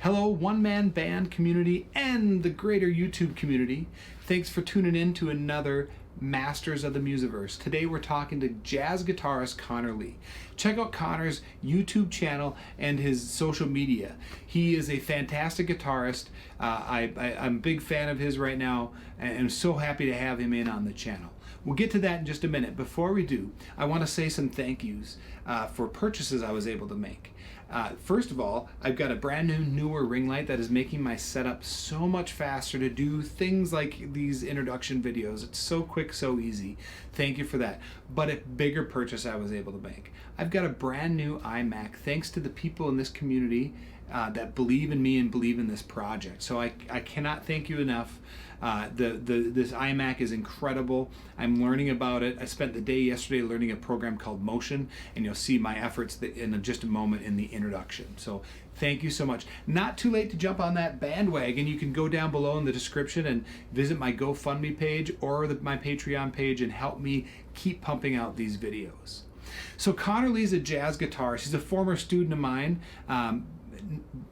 Hello, one-man band community and the greater YouTube community. Thanks for tuning in to another Masters of the Musiverse. Today we're talking to jazz guitarist Conor Lee. Check out Conor's YouTube channel and his social media. He is a fantastic guitarist. I'm a big fan of his right now, and I'm so happy to have him in on the channel. We'll get to that in just a minute. Before we do, I want to say some thank yous for purchases I was able to make. First of all, I've got a brand new, newer ring light that is making my setup so much faster to do things like these introduction videos. It's so quick, so easy. Thank you for that. But a bigger purchase I was able to make. I've got a brand new iMac thanks to the people in this community that believe in me and believe in this project. So I cannot thank you enough. This iMac is incredible. I'm learning about it. I spent the day yesterday learning a program called Motion, and you'll see my efforts in just a moment in the introduction. So thank you so much. Not too late to jump on that bandwagon. You can go down below in the description and visit my GoFundMe page or my Patreon page and help me keep pumping out these videos. So Conor Lee's a jazz guitarist. He's a former student of mine.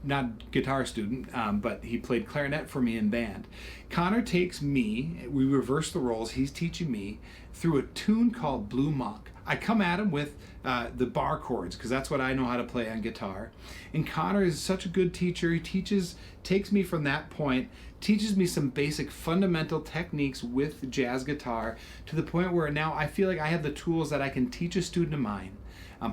Not guitar student, but he played clarinet for me in band. Conor takes me, we reverse the roles, he's teaching me through a tune called Blue Monk. I come at him with the bar chords because that's what I know how to play on guitar. And Conor is such a good teacher. He takes me from that point, teaches me some basic fundamental techniques with jazz guitar to the point where now I feel like I have the tools that I can teach a student of mine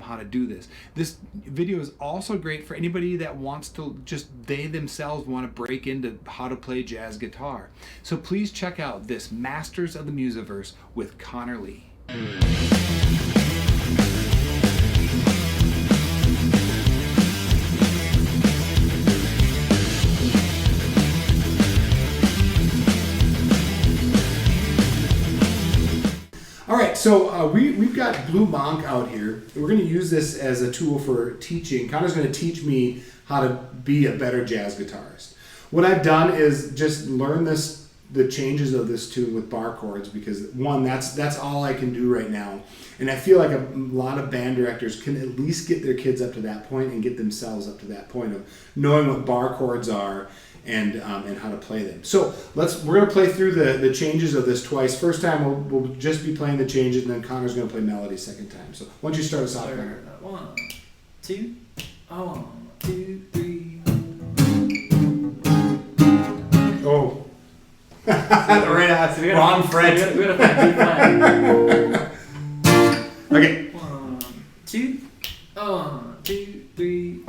how to do this. This video is also great for anybody that wants to they themselves want to break into how to play jazz guitar. So please check out this Masters of the Musiverse with Conor Lee. All right, so we've got Blue Monk out here. We're going to use this as a tool for teaching. Conor's going to teach me how to be a better jazz guitarist. What I've done is just learn the changes of this tune with bar chords because one, that's all I can do right now. And I feel like a lot of band directors can at least get their kids up to that point and get themselves up to that point of knowing what bar chords are and how to play them. So we're going to play through the changes of this twice. First time we'll just be playing the changes, and then Conor's going to play melody second time. So why don't you start us off, Conor? 1, 2, 1, 2, 3. Oh. Right, wrong fret. We gotta find B flat. Okay. 1, 2, 1, 2, 3.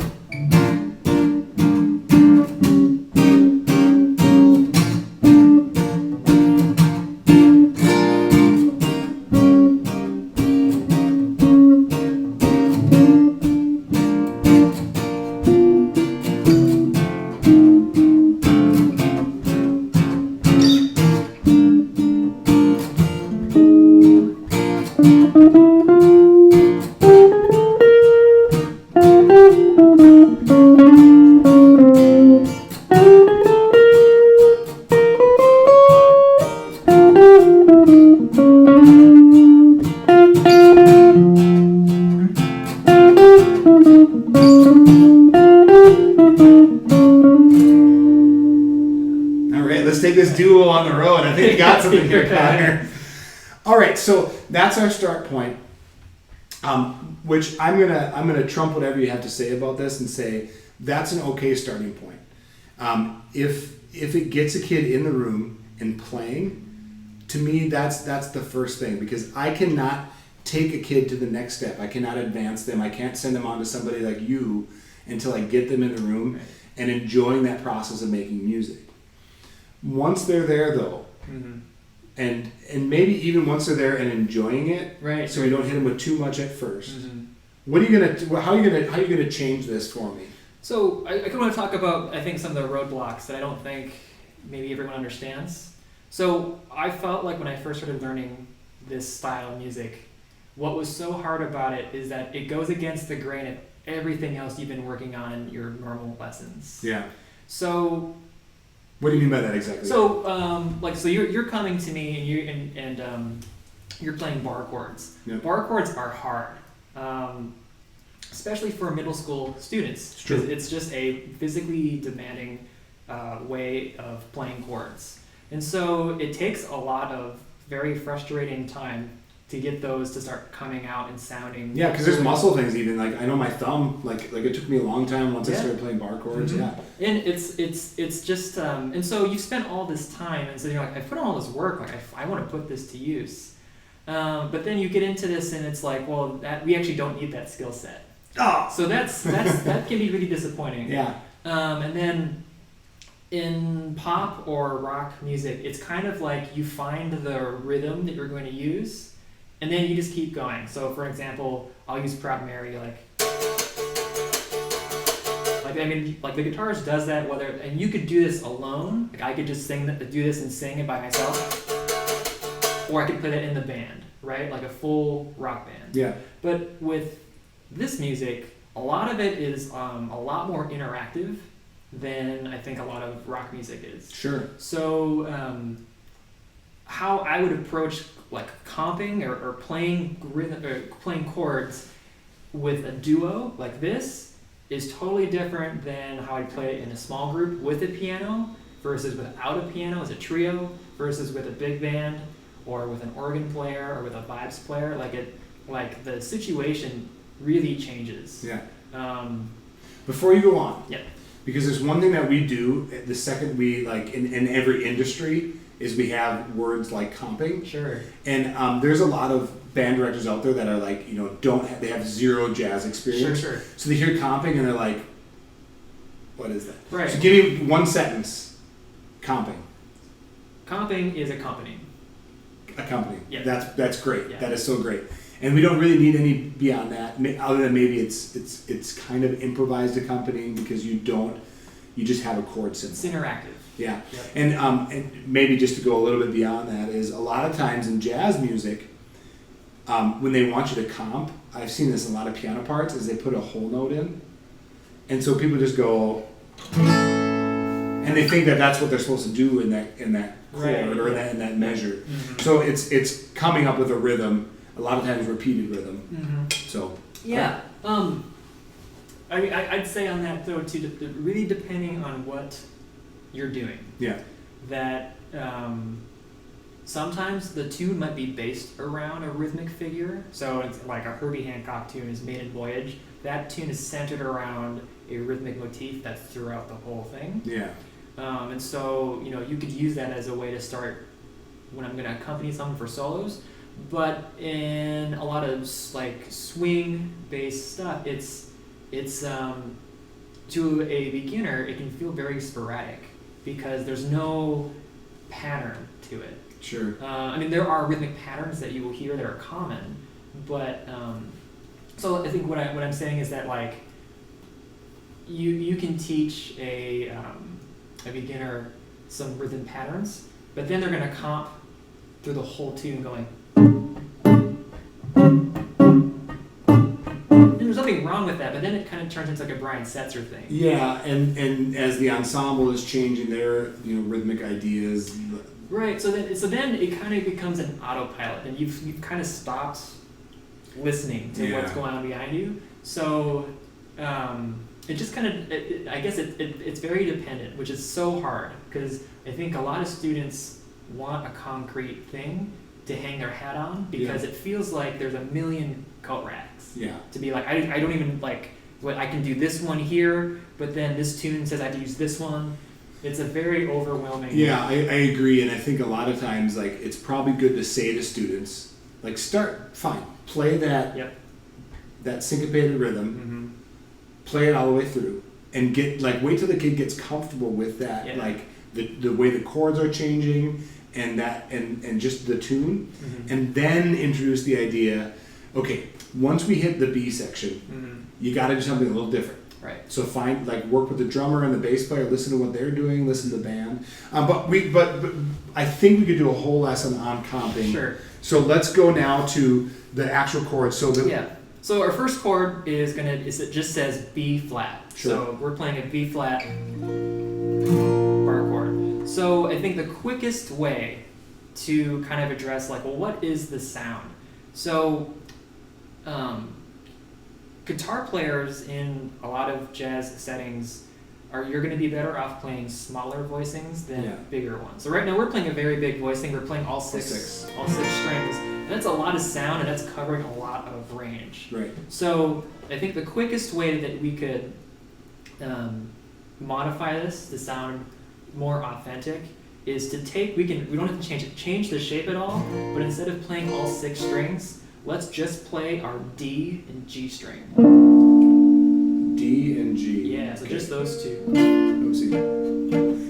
Let's take this duel on the road. I think you got something here, Conor. All right, so that's our start point. Which I'm gonna trump whatever you have to say about this and say that's an okay starting point. If it gets a kid in the room and playing, to me that's the first thing because I cannot take a kid to the next step. I cannot advance them. I can't send them on to somebody like you until I get them in the room and enjoying that process of making music. Once they're there, though, and maybe even once they're there and enjoying it, right? So we don't hit them with too much at first. What are you gonna? How are you gonna change this for me? So I kind of want to talk about some of the roadblocks that I don't think maybe everyone understands. So I felt like when I first started learning this style of music, what was so hard about it is that it goes against the grain of everything else you've been working on in your normal lessons. Yeah. So what do you mean by that exactly? So you're coming to me and you're playing bar chords. Yep. Bar chords are hard. especially for middle school students. It's true. It's just a physically demanding way of playing chords. And so it takes a lot of very frustrating time to get those to start coming out and sounding. Yeah, because there's muscle things even. Like I know my thumb, like it took me a long time once I Yeah. started playing bar chords. Mhm. Yeah. And it's just and so you spent all this time, and so you're like, I put all this work, like I want to put this to use. But then you get into this, and it's like, well, we actually don't need that skill set. Oh. So that can be really disappointing. Yeah. And then in pop or rock music, it's kind of like you find the rhythm that you're going to use, and then you just keep going. So for example, I'll use Proud Mary, like I mean, like the guitarist does that, and you could do this alone. Like I could just do this and sing it by myself, or I could play that in the band, right? Like a full rock band. Yeah. But with this music, a lot of it is a lot more interactive than I think a lot of rock music is. Sure. So how I would approach like comping or playing rhythm or playing chords with a duo like this is totally different than how I play it in a small group with a piano versus without a piano as a trio versus with a big band or with an organ player or with a vibes player. Like the situation really changes. Yeah. Before you go on. Yeah. Because there's one thing that we do the second we like in every industry is we have words like comping. Sure. And there's a lot of band directors out there that are like, they have zero jazz experience. Sure. So they hear comping and they're like, what is that? Right. So give me one sentence. Comping. Comping is accompanying. Accompanying. Yeah. That's great. Yeah. That is so great. And we don't really need any beyond that, other than maybe it's kind of improvised accompanying because you just have a chord symbol. It's interactive. Yeah. Yep. And maybe just to go a little bit beyond that is a lot of times in jazz music, when they want you to comp, I've seen this in a lot of piano parts, is they put a whole note in. And so people just go, and they think that that's what they're supposed to do in that chord Right. or in that measure. Mm-hmm. So it's coming up with a rhythm, a lot of times repeated rhythm. Mm-hmm. So Yeah. I mean, I'd say on that though too, really depending on what you're doing. yeah. That sometimes the tune might be based around a rhythmic figure. So it's like a Herbie Hancock tune is Maiden Voyage. That tune is centered around a rhythmic motif that's throughout the whole thing. Yeah. And so, you could use that as a way to start when I'm going to accompany something for solos. But in a lot of like swing-based stuff, it's to a beginner, it can feel very sporadic because there's no pattern to it. Sure. I mean, there are rhythmic patterns that you will hear that are common, but so I think what I'm saying is that like you can teach a beginner some rhythm patterns, but then they're going to comp through the whole tune going. And there's nothing wrong with that, but then it kind of turns into like a Brian Setzer thing. Yeah, and as the ensemble is changing their rhythmic ideas. Right. So then it kind of becomes an autopilot, and you've kind of stopped listening to what's going on behind you. So it just kind of I guess it's very dependent, which is so hard because I think a lot of students want a concrete thing to hang their hat on because it feels like there's a million coat racks. Yeah. To be like I don't even like what I can do this one here, but then this tune says I have to use this one. It's a very overwhelming. Yeah, I agree, and I think a lot of times like it's probably good to say to students like play that that syncopated rhythm, Mm-hmm. play it all the way through, and wait till the kid gets comfortable with that, like the way the chords are changing and that and just the tune, and then introduce the idea. Okay, once we hit the B section, you got to do something a little different. Right. So work with the drummer and the bass player, listen to what they're doing, listen to the band. But I think we could do a whole lesson on comping. Sure. So let's go now to the actual chords. So our first chord it just says B flat. Sure. So we're playing a B flat bar chord. So I think the quickest way to kind of address what is the sound? So, because guitar players in a lot of jazz settings you're going to be better off playing smaller voicings than bigger ones. So right now we're playing a very big voicing. We're playing all six strings, and that's a lot of sound, and that's covering a lot of range. Right. So I think the quickest way that we could modify this to sound more authentic is to take, we don't have to change the shape at all, but instead of playing all 6 strings, let's just play our D and G string. D and G. Yeah, so just those 2. Oopsie.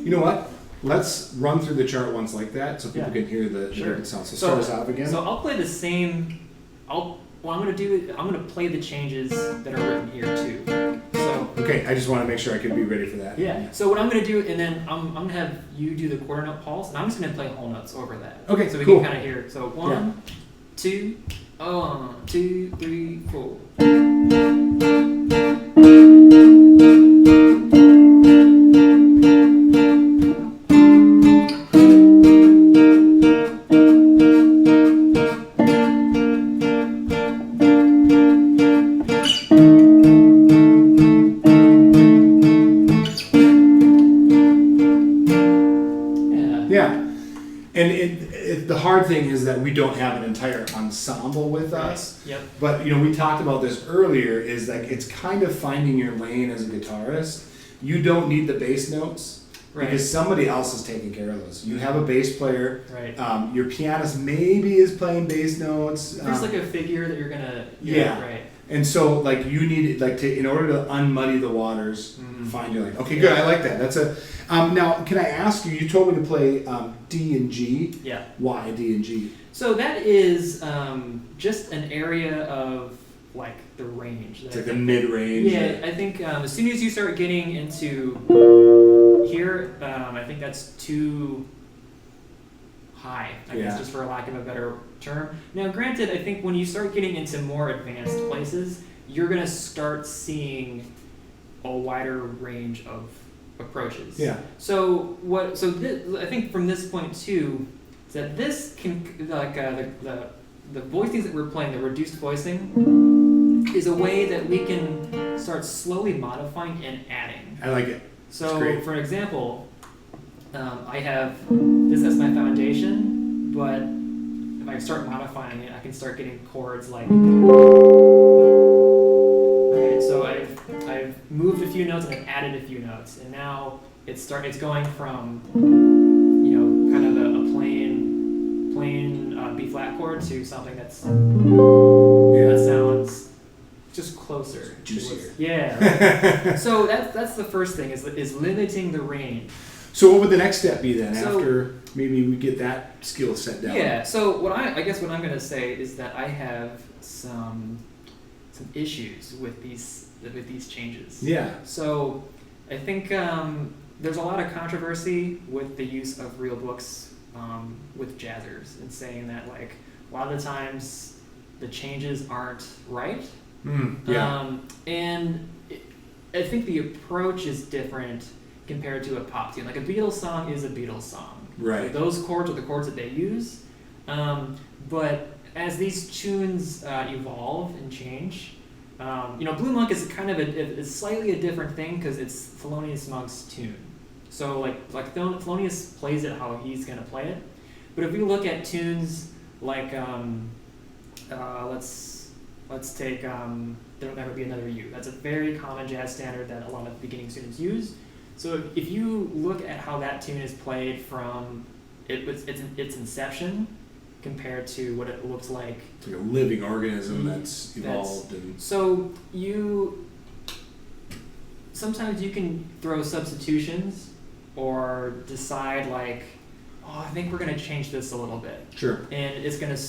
You know what? Let's run through the chart once like that so people can hear the different sounds. So start us off again. So I'll play the same. I'm gonna play the changes that are written here too. So. Okay, I just want to make sure I can be ready for that. Yeah. So what I'm gonna do, and then I'm gonna have you do the quarter note pulse, and I'm just gonna play whole notes over that. Okay. So we can kind of hear. So 1, 2, 1, 2, 3, 4. The hard thing is that we don't have an entire ensemble with us. Yep. But we talked about this earlier. Is like it's kind of finding your lane as a guitarist. You don't need the bass notes because somebody else is taking care of those. You have a bass player. Right. Your pianist maybe is playing bass notes. There's like a figure that you're gonna. Right. And so, like, you need in order to unmuddy the waters, find your lane. Okay, good. I like that. That's a. Now, can I ask you? You told me to play D and G. Yeah. Why D and G? So that is just an area of like the range. It's like the mid range. Yeah, I think as soon as you start getting into here, I think that's too high. I guess just for lack of a better term. Now, granted, I think when you start getting into more advanced places, you're gonna start seeing a wider range of approaches. Yeah. So I think from this point too, is that this can like the voicings that we're playing, the reduced voicing, is a way that we can start slowly modifying and adding. I like it. So, for example, I have this as my foundation, but if I start modifying it, I can start getting chords like. Right, so I've moved a few notes and I've added a few notes, and now it's going from kind of a plain B flat chord to something that sounds just closer, juicier. Right. So that's the first thing is limiting the range. So what would the next step be then after maybe we get that skill set down? Yeah. So what I'm going to say is that I have some issues with these changes. Yeah. So I think there's a lot of controversy with the use of real books with jazzers and saying that like a lot of the times the changes aren't right. And I think the approach is different compared to a pop tune. Like a Beatles song is a Beatles song. Right. Like those chords are the chords that they use. But as these tunes evolve and change, Blue Monk is kind of it's slightly a different thing because it's Thelonious Monk's tune. So like Thelonious plays it how he's gonna play it. But if we look at tunes like let's take There'll Never Be Another You. That's a very common jazz standard that a lot of beginning students use. So if you look at how that tune is played from its inception compared to what it looks like. It's like a living organism that's evolved. So sometimes you can throw substitutions or decide like, I think we're going to change this a little bit. Sure. And it's going to,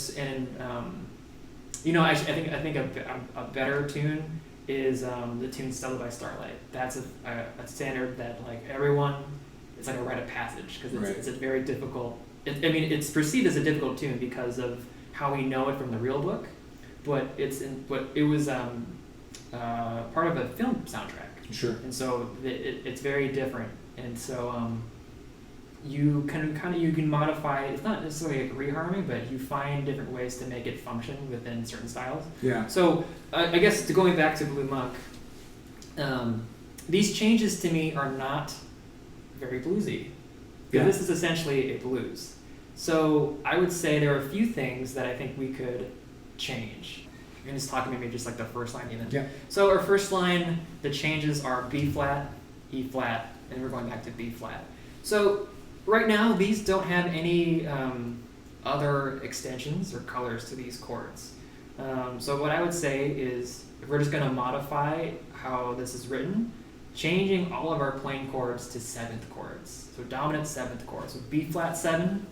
I think a better tune is the tune Stella by Starlight. That's a standard that like everyone, it's like a rite of passage because it's a very difficult. It's perceived as a difficult tune because of how we know it from the real book, but it was part of a film soundtrack. Sure. And so it's very different. And so you can modify. It's not necessarily like reharmony, but you find different ways to make it function within certain styles. Yeah. So I guess going back to Blue Monk, these changes to me are not very bluesy. Yeah. This is essentially a blues. So I would say there are a few things that I think we could change. You're going to talk maybe just like the first line even. Yeah. So our first line, the changes are B flat, E flat, and we're going back to B flat. So right now these don't have any other extensions or colors to these chords. So what I would say is if we're just going to modify how this is written, changing all of our plain chords to seventh chords. So dominant seventh chords. So B flat 7,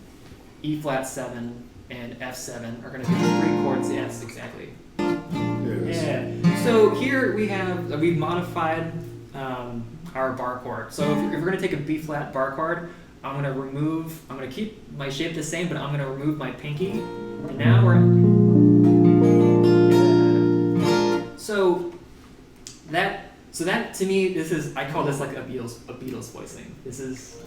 E flat 7, and F7 are going to be the 3 chords. Yes, exactly. Yeah. So here we've modified our bar chord. So if we're going to take a B flat bar chord, I'm going to keep my shape the same, but I'm going to remove my pinky. And now we're... Yeah. So that to me, I call this like a Beatles voicing. This is...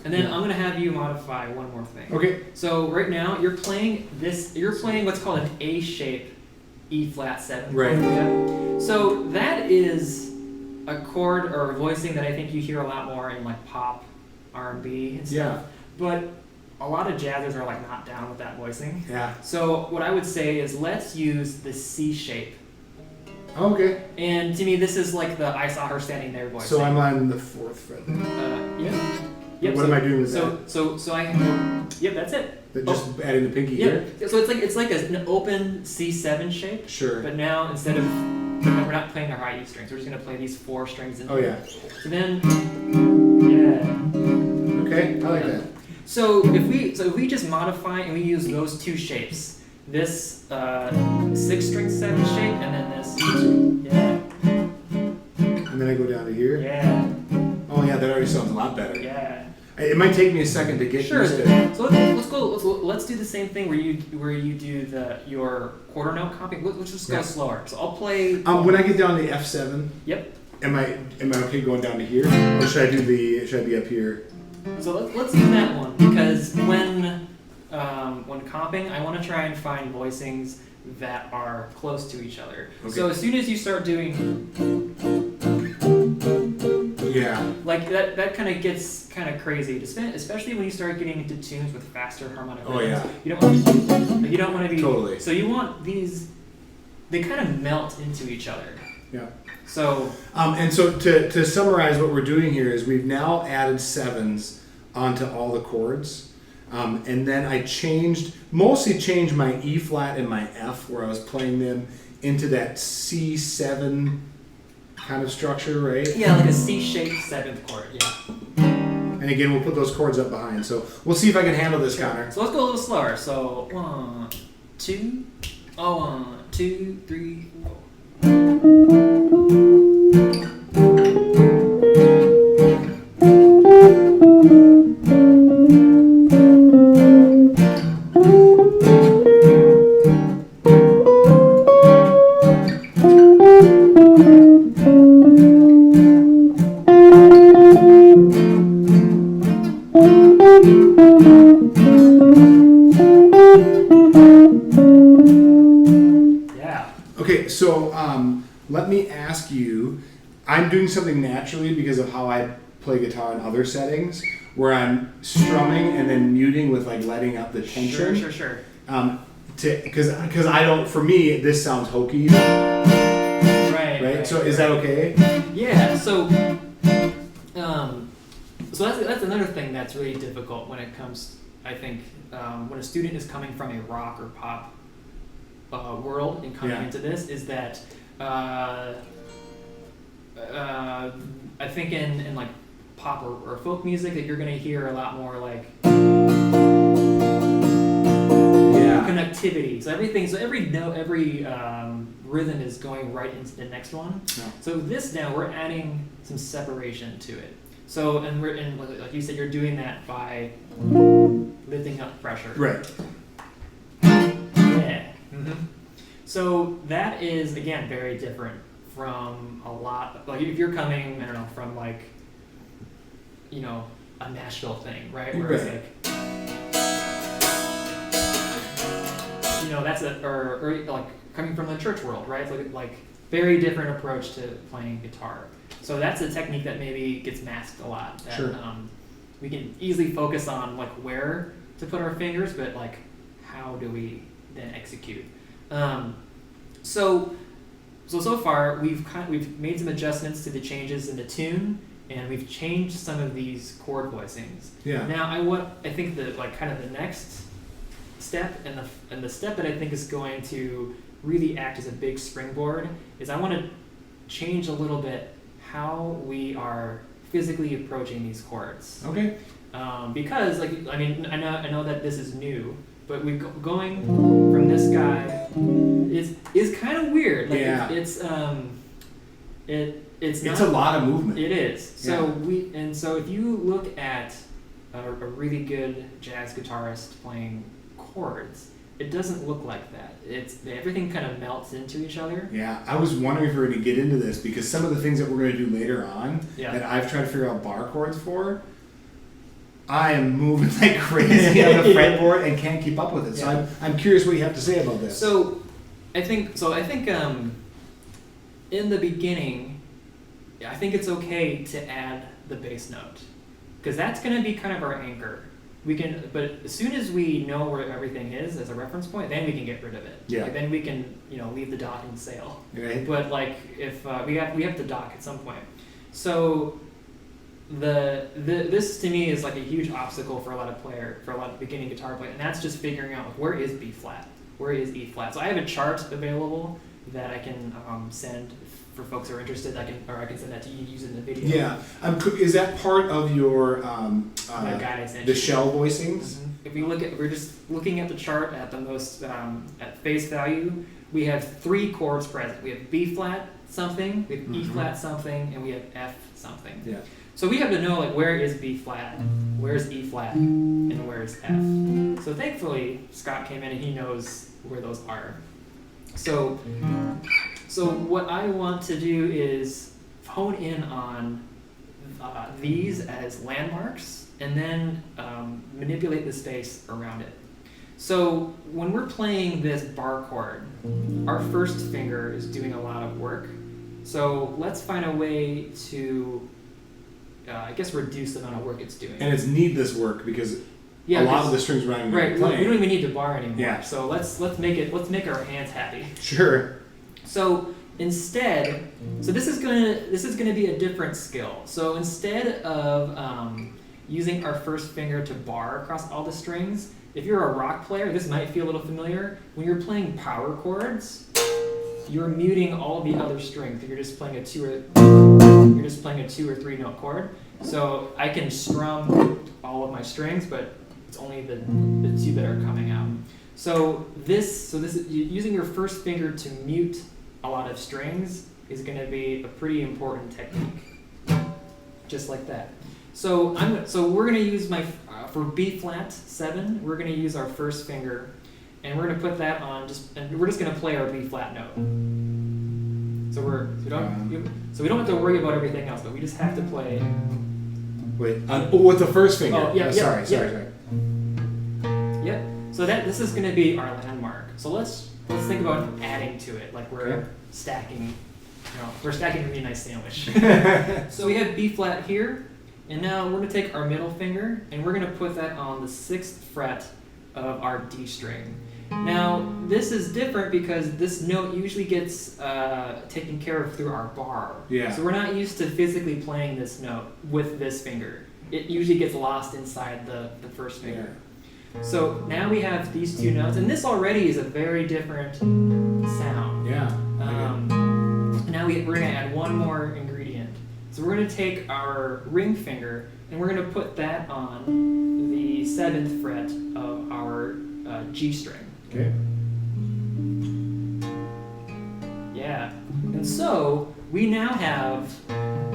And then I'm going to have you modify one more thing. Okay. So right now you're playing what's called an A shape E flat 7. Right. Yeah. So that is a chord or voicing that I think you hear a lot more in like pop, R&B and stuff. Yeah. But a lot of jazzers are like not down with that voicing. Yeah. So what I would say is let's use the C shape. Okay. And to me this is like the I saw her standing there voicing. So I'm on the 4th fret. Yeah. Yep, what am I doing with that? So I yep, that's it. Just adding the pinky Yeah. here? So it's like an open C7 shape. Sure. But now instead of we're not playing our high E strings, we're just gonna play these 4 strings in. Oh yeah. So then yeah. Okay, I like that. So if we just modify and we use those 2 shapes, this 6-string 7 shape and then this And then I go down to here. Yeah. Oh yeah, that already sounds a lot better. Yeah. It might take me a second to get used to it. So let's do the same thing where you do your quarter note comping. Let's just go slower. So I'll play. When I get down to F7. Yep. Am I okay going down to here, or should I be up here? So let's use that one because when comping, I want to try and find voicings that are close to each other. Okay. So as soon as you start doing. Yeah. Like that kind of gets kind of crazy, especially when you start getting into tunes with faster harmonic rhythms. Oh yeah. You don't want to be totally. So you want these. They kind of melt into each other. Yeah. So. And so to summarize, what we're doing here is we've now added 7s onto all the chords, and then I mostly changed my E flat and my F where I was playing them into that C7. Kind of structure, right? Yeah, like a C-shaped 7th chord, yeah. And again, we'll put those chords up behind. So we'll see if I can handle this, Connor. So let's go a little slower. So 1, 2, 1, 2, 3, let me ask you, I'm doing something naturally because of how I play guitar in other settings, where I'm strumming and then muting with like letting out the tension. Sure. Because I don't, for me, this sounds hokey. Right? So is that okay? Yeah, so that's another thing that's really difficult when it comes, I think, when a student is coming from a rock or pop world and coming into this, is that I think in like pop or folk music that you're going to hear a lot more like connectivity. So every note, every rhythm is going right into the next one. Yeah. So this now we're adding some separation to it. So and like you said, you're doing that by lifting up pressure. Right. Yeah. Mm-hmm. So that is again very different from a lot. Like if you're coming, I don't know, from like a Nashville thing, right? Where it's like, that's or like coming from the church world, right? It's like very different approach to playing guitar. So that's a technique that maybe gets masked a lot. That, sure. We can easily focus on like where to put our fingers, but like how do we then execute? So far we've made some adjustments to the changes in the tune, and we've changed some of these chord voicings. Yeah. Now I think the like kind of the next step and the step that I think is going to really act as a big springboard is I want to change a little bit how we are physically approaching these chords. Okay. Because I know that this is new, but going from this guy is kind of weird. Like yeah. It's a lot of movement. It is. So yeah. So if you look at a really good jazz guitarist playing chords, it doesn't look like that. Everything kind of melts into each other. Yeah, I was wondering if we were going to get into this because some of the things that we're going to do later on that I've tried to figure out bar chords for, I am moving like crazy on the fretboard and can't keep up with it. So I'm curious what you have to say about this. So I think in the beginning, I think it's okay to add the bass note because that's going to be kind of our anchor. But as soon as we know where everything is as a reference point, then we can get rid of it. Yeah. Like, then we can, leave the dock and sail. Right. But like if we have to dock at some point, so this to me is like a huge obstacle for a lot of beginning guitar players, and that's just figuring out like, where is B flat, where is E flat. So I have a chart available that I can send for folks who are interested. I can send that to you using the video. Yeah. Is that part of your the guide I sent the you. shell voicings? Mm-hmm. If we're just looking at the chart at the most at face value, we have 3 chords present. We have B flat something, we have E flat something, and we have F something. Yeah. So we have to know like where is B flat, where's E flat, and where's F. So thankfully Scott came in and he knows where those are. So what I want to do is hone in on these as landmarks and then manipulate the space around it. So when we're playing this bar chord, our first finger is doing a lot of work. So let's find a way to, reduce the amount of work it's doing. And it's needless work because a lot of the strings we're not even right. playing. We don't even need to bar anymore. Yeah. So let's make our hands happy. Sure. So instead, this is gonna be a different skill. So instead of using our first finger to bar across all the strings, if you're a rock player, this might feel a little familiar. When you're playing power chords, you're muting all the other strings. You're just playing a 2 or 3 note chord. So I can strum all of my strings, but it's only the 2 that are coming out. So this is using your first finger to mute a lot of strings is going to be a pretty important technique. Just like that. So we're going to use for B flat 7, we're going to use our first finger, and we're going to put that on and we're just going to play our B flat note. So we don't have to worry about everything else, but we just have to play. Wait, with the first finger. Oh, yeah, sorry. Yep. So this is going to be our landmark. So let's think about adding to it, like we're stacking. We're stacking a really nice sandwich. So we have B flat here, and now we're going to take our middle finger and we're going to put that on the 6th fret of our D string. Now this is different because this note usually gets taken care of through our bar. Yeah. So we're not used to physically playing this note with this finger. It usually gets lost inside the first finger. Yeah. So now we have these 2 notes, and this already is a very different sound. Yeah. Now we're going to add one more ingredient. So we're going to take our ring finger and we're going to put that on the 7th fret of our G string. Okay. Yeah. And so we now have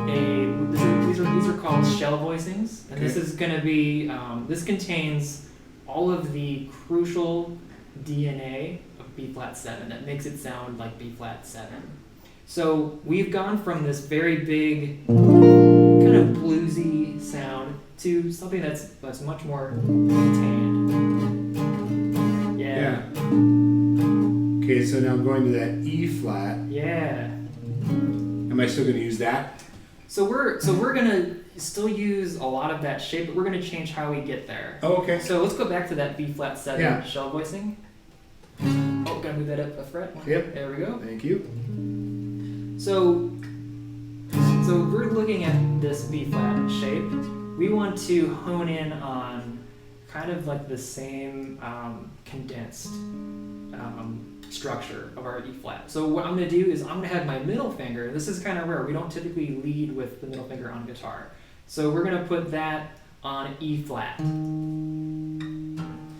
these are called shell voicings, and this is going to be this contains all of the crucial DNA of B flat 7 that makes it sound like B flat 7. So we've gone from this very big kind of bluesy sound to something that's much more contained. Yeah. Okay, so now going to that E flat. Yeah. Am I still going to use that? So we're gonna still use a lot of that shape, but we're gonna change how we get there. Oh, okay. So let's go back to that B flat 7 Yeah. shell voicing. Oh, gotta move that up a fret. Yep. There we go. Thank you. So we're looking at this B flat shape. We want to hone in on kind of like the same condensed structure of our E flat. So what I'm going to do is I'm going to have my middle finger. This is kind of rare. We don't typically lead with the middle finger on guitar. So we're going to put that on E flat.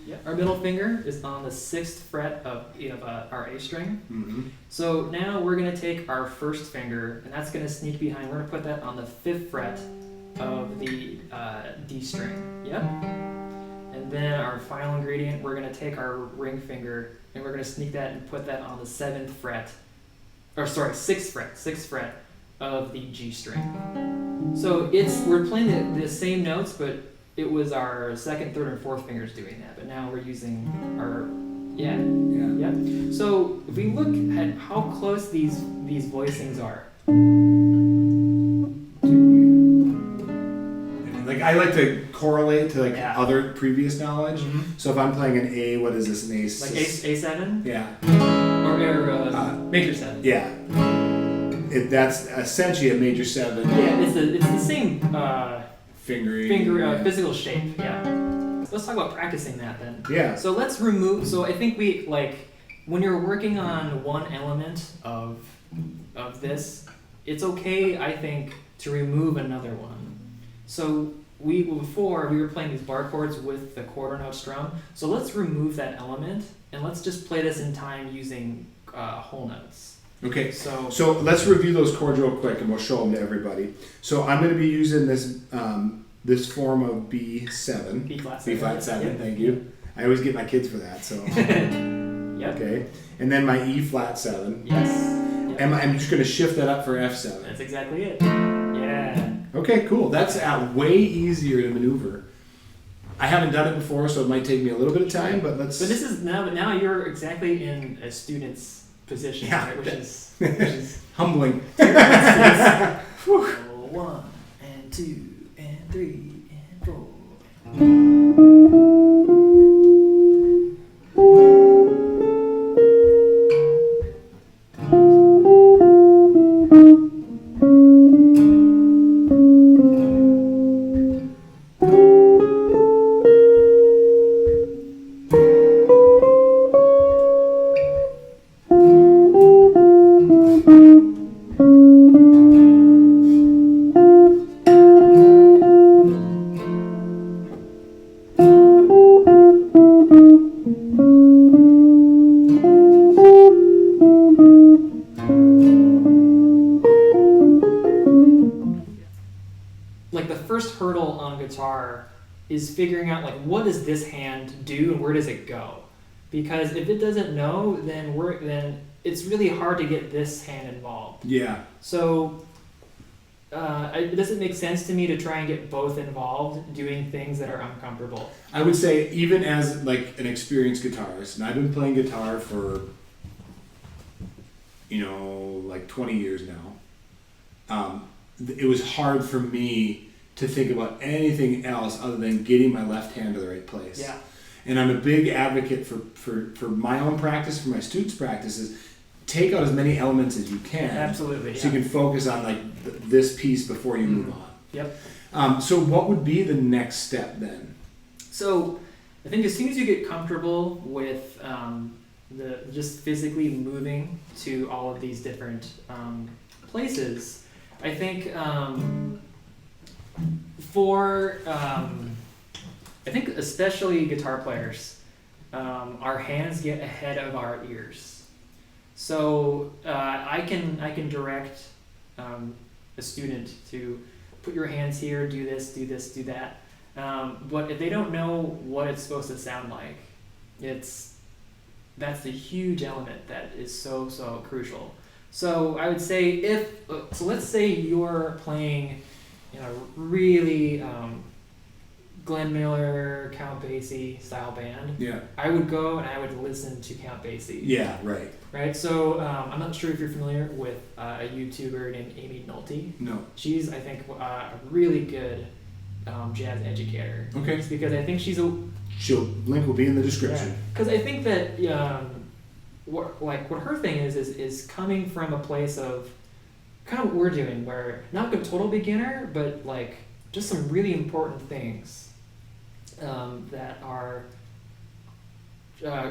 Yeah. Our middle finger is on the 6th fret of our A string. Mm-hmm. So now we're going to take our first finger, and that's going to sneak behind. We're going to put that on the 5th fret of the D string. Yep. And then our final ingredient, we're going to take our ring finger and we're going to sneak that and put that on the 7th fret, or sorry, 6th fret of the G string. So we're playing the same notes, but it was our 2nd, 3rd, and 4th fingers doing that. But now we're using our, yeah. So if we look at how close these voicings are. Like I like to correlate to other previous knowledge. Mm-hmm. So if I'm playing an A, what is this? An A? Like A7? Yeah. Or major 7. Yeah. That's essentially a major 7. Yeah, it's the same finger physical shape. Yeah. Let's talk about practicing that then. Yeah. So let's remove. So I think when you're working on one element of this, it's okay, I think, to remove another one. So before we were playing these bar chords with the quarter note strum. So let's remove that element and let's just play this in time using whole notes. Okay. So let's review those chords real quick and we'll show them to everybody. So I'm going to be using this form of B7. B flat 7. Yep. Thank you. I always get my kids for that. So. Yep. Okay. And then my E flat 7. Yes. Yep. I'm just going to shift that up for F7. That's exactly it. Yeah. Okay, cool. That's way easier to maneuver. I haven't done it before, so it might take me a little bit of time, but let's. But this is now you're exactly in a student's position, yeah, right? Which is humbling. 1 and 2 and 3 and 4. Hurdle on guitar is figuring out what does this hand do and where does it go, because if it doesn't know, then it's really hard to get this hand involved. Yeah. So it doesn't make sense to me to try and get both involved doing things that are uncomfortable. I would say even as an experienced guitarist, and I've been playing guitar for 20 years now. It was hard for me to think about anything else other than getting my left hand to the right place. Yeah. And I'm a big advocate for my own practice, for my students' practices. Take out as many elements as you can. Absolutely. So you can focus on this piece before you move on. Yep. So what would be the next step then? So I think as soon as you get comfortable with just physically moving to all of these different places, I think I think especially guitar players, our hands get ahead of our ears. So I can direct a student to put your hands here, do this, do that. But if they don't know what it's supposed to sound like, that's the huge element that is so crucial. So I would say let's say you're playing really Glenn Miller, Count Basie style band, I would go and I would listen to Count Basie. Yeah, right. Right. So I'm not sure if you're familiar with a YouTuber named Amy Nolte. No. She's, I think, a really good jazz educator. Okay. Just because I think she's a. Link will be in the description. Because I think that what her thing is coming from a place of kind of what we're doing, where not a total beginner, but like just some really important things that are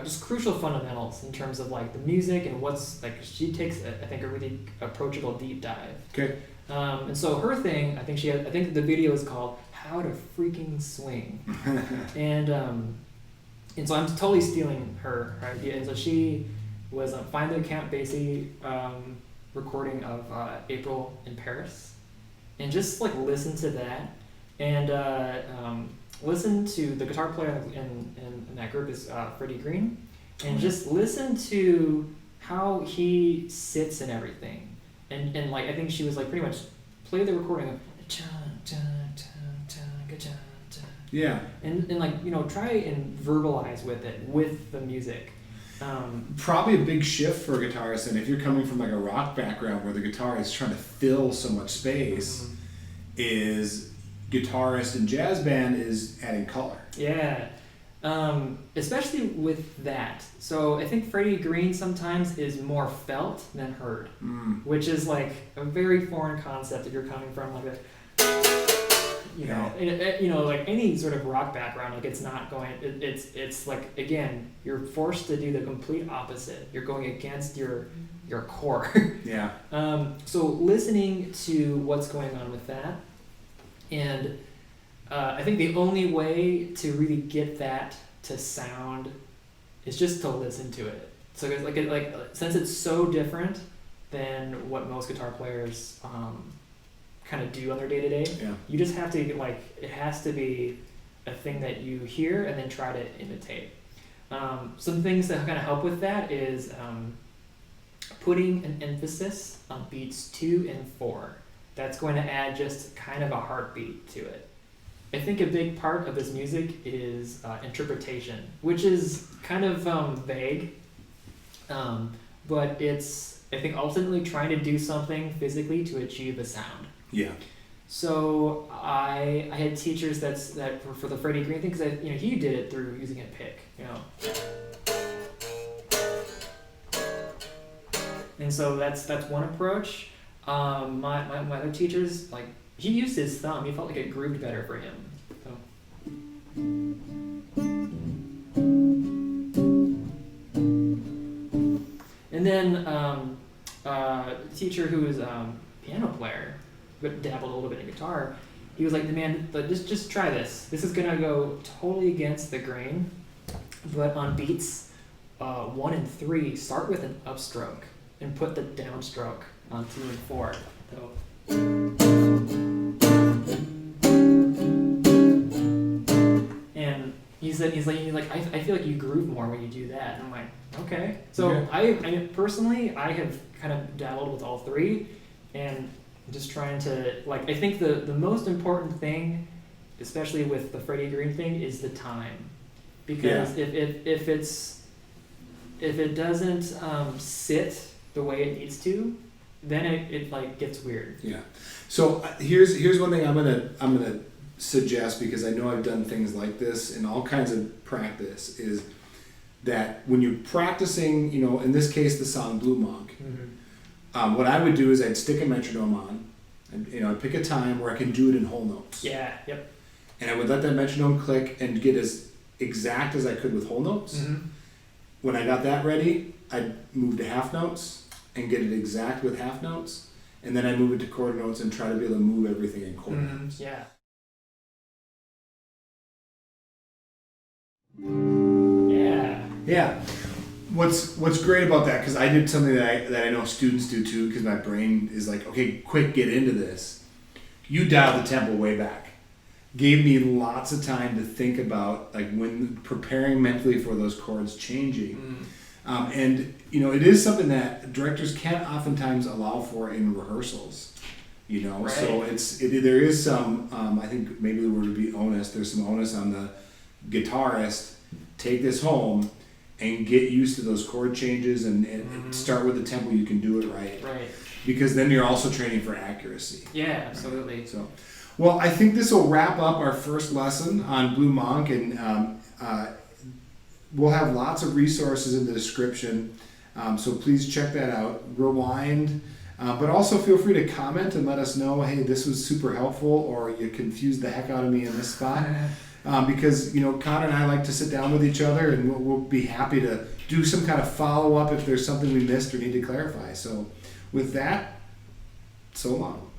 just crucial fundamentals in terms of like the music and what's like. She takes I think a really approachable deep dive. Okay. And so her thing, I think the video is called "How to Freaking Swing," and so I'm totally stealing her idea. And so she was find the Count Basie recording of April in Paris, and just like listen to that, and listen to the guitar player in that group is Freddie Green, and just listen to how he sits and everything, and like I think she was like pretty much play the recording of yeah, and like try and verbalize with it with the music. Probably a big shift for a guitarist, and if you're coming from like a rock background where the guitar is trying to fill so much space, is guitarist and jazz band is adding color. Yeah, especially with that. So I think Freddie Green sometimes is more felt than heard, which is like a very foreign concept if you're coming from like a like any sort of rock background. Like it's not going. It's like again, you're forced to do the complete opposite. You're going against your core. Yeah. So listening to what's going on with that, and I think the only way to really get that to sound is just to listen to it. So like since it's so different than what most guitar players kind of do on their day-to-day, you just have to it has to be a thing that you hear and then try to imitate. Some things that kind of help with that is putting an emphasis on beats 2 and 4. That's going to add just kind of a heartbeat to it. I think a big part of this music is interpretation, which is kind of vague, but it's, I think, ultimately trying to do something physically to achieve a sound. Yeah. So I had teachers that for the Freddie Green thing, because he did it through using a pick, and so that's one approach. My other teachers, like, he used his thumb. He felt like it grooved better for him. So. And then a teacher who was a piano player, but dabbled a little bit in guitar, he was like, man, just try this. This is gonna go totally against the grain, but on beats 1 and 3, start with an upstroke and put the downstroke on 2 and 4. So. And he's like, I feel like you groove more when you do that. And I'm like, okay. So yeah. I personally, I have kind of dabbled with all 3, and just trying to, like, I think the most important thing, especially with the Freddie Green thing, is the time, because if it doesn't sit the way it needs to, then it like gets weird. Yeah. So here's one thing I'm gonna suggest, because I know I've done things like this in all kinds of practice, is that when you're practicing, in this case the song Blue Monk, what I would do is I'd stick a metronome on, and I'd pick a time where I can do it in whole notes. Yeah. Yep. And I would let that metronome click and get as exact as I could with whole notes. Mm-hmm. When I got that ready, I'd move to half notes and get it exact with half notes, and then I move it to quarter notes and try to be able to move everything in quarter notes. Yeah. Yeah. What's great about that, because I did something that I know students do too, because my brain is like, okay, quick, get into this. You dialed the tempo way back. Gave me lots of time to think about, like, when preparing mentally for those chords changing. And it is something that directors can't oftentimes allow for in rehearsals. You know, Right. so there is some. I think maybe the word would be onus. There's some onus on the guitarist. Take this home and get used to those chord changes and start with the tempo you can do it right. Right. Because then you're also training for accuracy. Yeah, absolutely. So, well, I think this will wrap up our first lesson on Blue Monk, and we'll have lots of resources in the description. So please check that out. Rewind. But also feel free to comment and let us know, hey, this was super helpful, or you confused the heck out of me in this spot. Because, you know, Conor and I like to sit down with each other, and we'll be happy to do some kind of follow-up if there's something we missed or need to clarify. So with that, so long.